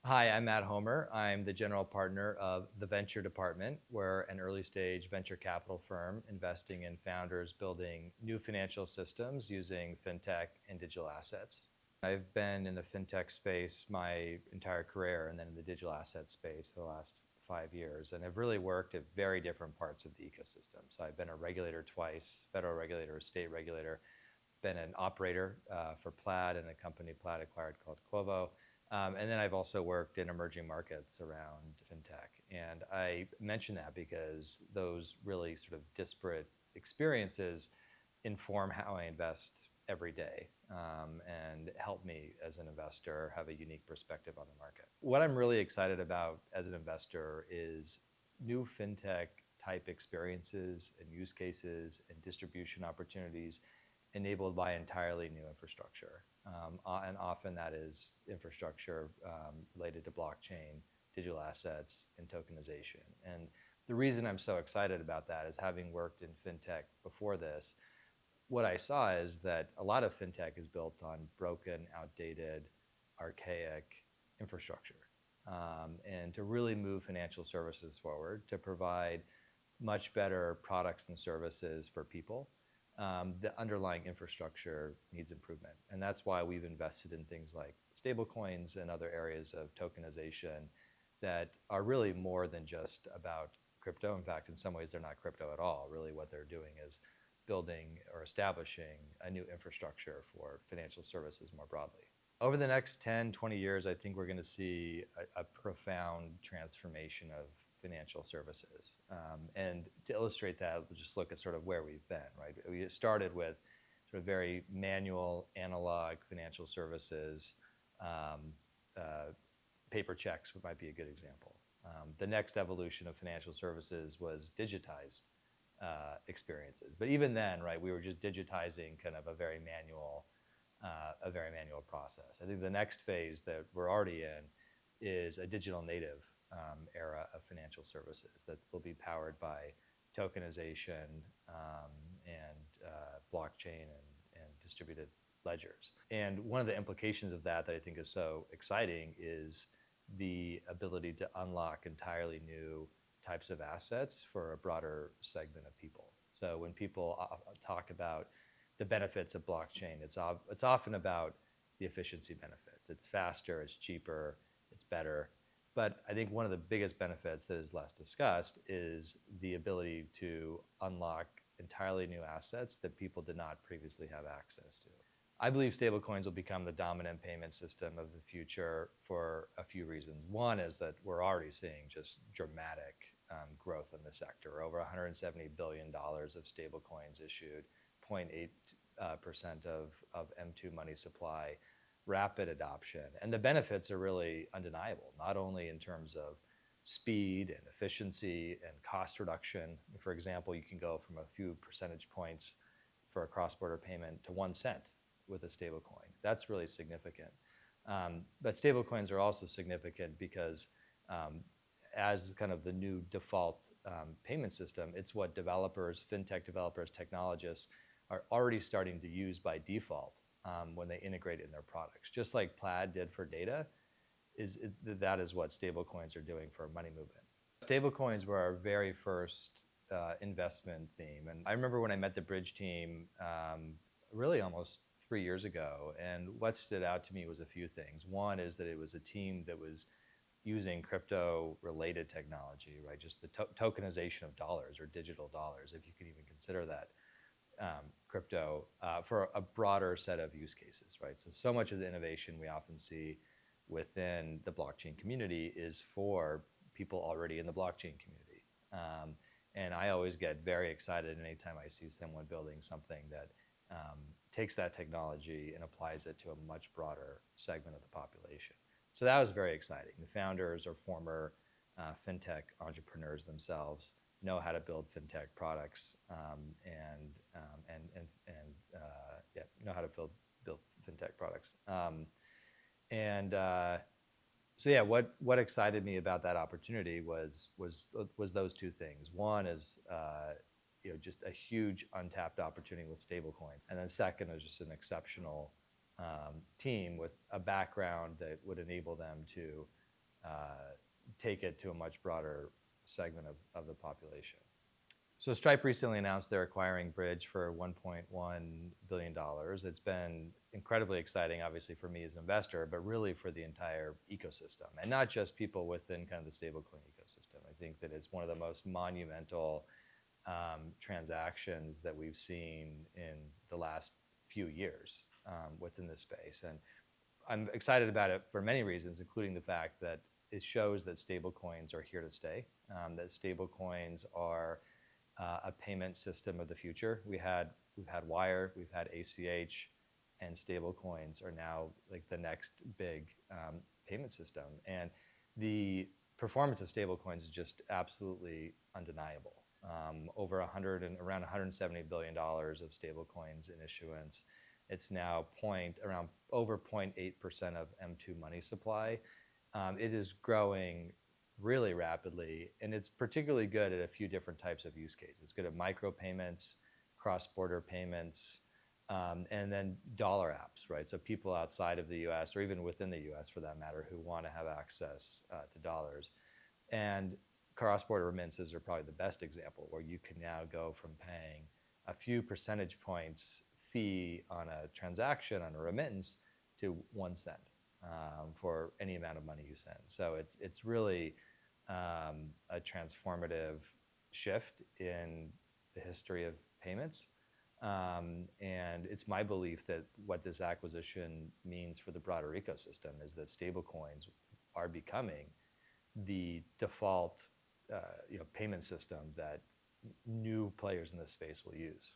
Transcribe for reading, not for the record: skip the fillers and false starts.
Hi, I'm Matt Homer. I'm the general partner of the Venture Department. We're an early stage venture capital firm investing in founders building new financial systems using fintech and digital assets. I've been in the fintech space my entire career and then in the digital asset space for the last 5 years. And I've really worked at very different parts of the ecosystem. So I've been a regulator twice, federal regulator, state regulator, been an operator for Plaid and a company Plaid acquired called Quovo. And then I've also worked in emerging markets around fintech. And I mention that because those really sort of disparate experiences inform how I invest every day and help me as an investor have a unique perspective on the market. What I'm really excited about as an investor is new fintech type experiences and use cases and distribution opportunities enabled by entirely new infrastructure. And often that is infrastructure related to blockchain, digital assets, and tokenization. And the reason I'm so excited about that is having worked in fintech before this, what I saw is that a lot of fintech is built on broken, outdated, archaic infrastructure. And to really move financial services forward, to provide much better products and services for people, the underlying infrastructure needs improvement. And that's why we've invested in things like stablecoins and other areas of tokenization that are really more than just about crypto. In fact, in some ways, they're not crypto at all. Really what they're doing is building or establishing a new infrastructure for financial services more broadly. Over the next 10, 20 years, I think we're going to see a profound transformation of financial services. And to illustrate that, we'll just look at sort of where we've been, right? We started with sort of very manual, analog financial services. Paper checks might be a good example. The next evolution of financial services was digitized experiences. But even then, right, we were just digitizing kind of a very manual process. I think the next phase that we're already in is a digital native era of financial services that will be powered by tokenization and blockchain and distributed ledgers. And one of the implications of that I think is so exciting is the ability to unlock entirely new types of assets for a broader segment of people. So when people talk about the benefits of blockchain, it's often about the efficiency benefits. It's faster, it's cheaper, it's better. But I think one of the biggest benefits that is less discussed is the ability to unlock entirely new assets that people did not previously have access to. I believe stablecoins will become the dominant payment system of the future for a few reasons. One is that we're already seeing just dramatic growth in the sector. Over $170 billion of stablecoins issued, 0.8% of M2 money supply, rapid adoption. And the benefits are really undeniable, not only in terms of speed and efficiency and cost reduction. For example, you can go from a few percentage points for a cross-border payment to 1 cent with a stablecoin. That's really significant. But stablecoins are also significant because as kind of the new default payment system, it's what developers, fintech developers, technologists are already starting to use by default when they integrate it in their products. Just like Plaid did for data, that is what stablecoins are doing for money movement. Stablecoins were our very first investment theme. And I remember when I met the Bridge team really almost 3 years ago, and what stood out to me was a few things. One is that it was a team that was using crypto-related technology, right? Just the tokenization of dollars or digital dollars, if you can even consider that crypto, for a broader set of use cases, right? So much of the innovation we often see within the blockchain community is for people already in the blockchain community. And I always get very excited anytime I see someone building something that takes that technology and applies it to a much broader segment of the population. So that was very exciting. The founders are former fintech entrepreneurs themselves, know how to build fintech products, know how to build fintech products. What excited me about that opportunity was those two things. One is just a huge untapped opportunity with stablecoin, and then second is just an exceptional team with a background that would enable them to take it to a much broader segment of the population. So Stripe recently announced they're acquiring Bridge for $1.1 billion. It's been incredibly exciting, obviously, for me as an investor, but really for the entire ecosystem, and not just people within kind of the stablecoin ecosystem. I think that it's one of the most monumental transactions that we've seen in the last few years within this space. And I'm excited about it for many reasons, including the fact that it shows that stablecoins are here to stay, that stablecoins are a payment system of the future. We've had Wire, we've had ACH, and stablecoins are now like the next big payment system. And the performance of stablecoins is just absolutely undeniable. Over around $170 billion of stablecoins in issuance. It's now over 0.8% of M2 money supply. It is growing really rapidly, and it's particularly good at a few different types of use cases. It's good at micropayments, cross-border payments, and then dollar apps, right? So people outside of the US, or even within the US for that matter, who want to have access to dollars. And cross-border remittances are probably the best example, where you can now go from paying a few percentage points fee on a transaction, on a remittance, to 1 cent for any amount of money you send. So it's really a transformative shift in the history of payments. And it's my belief that what this acquisition means for the broader ecosystem is that stablecoins are becoming the default payment system that new players in this space will use.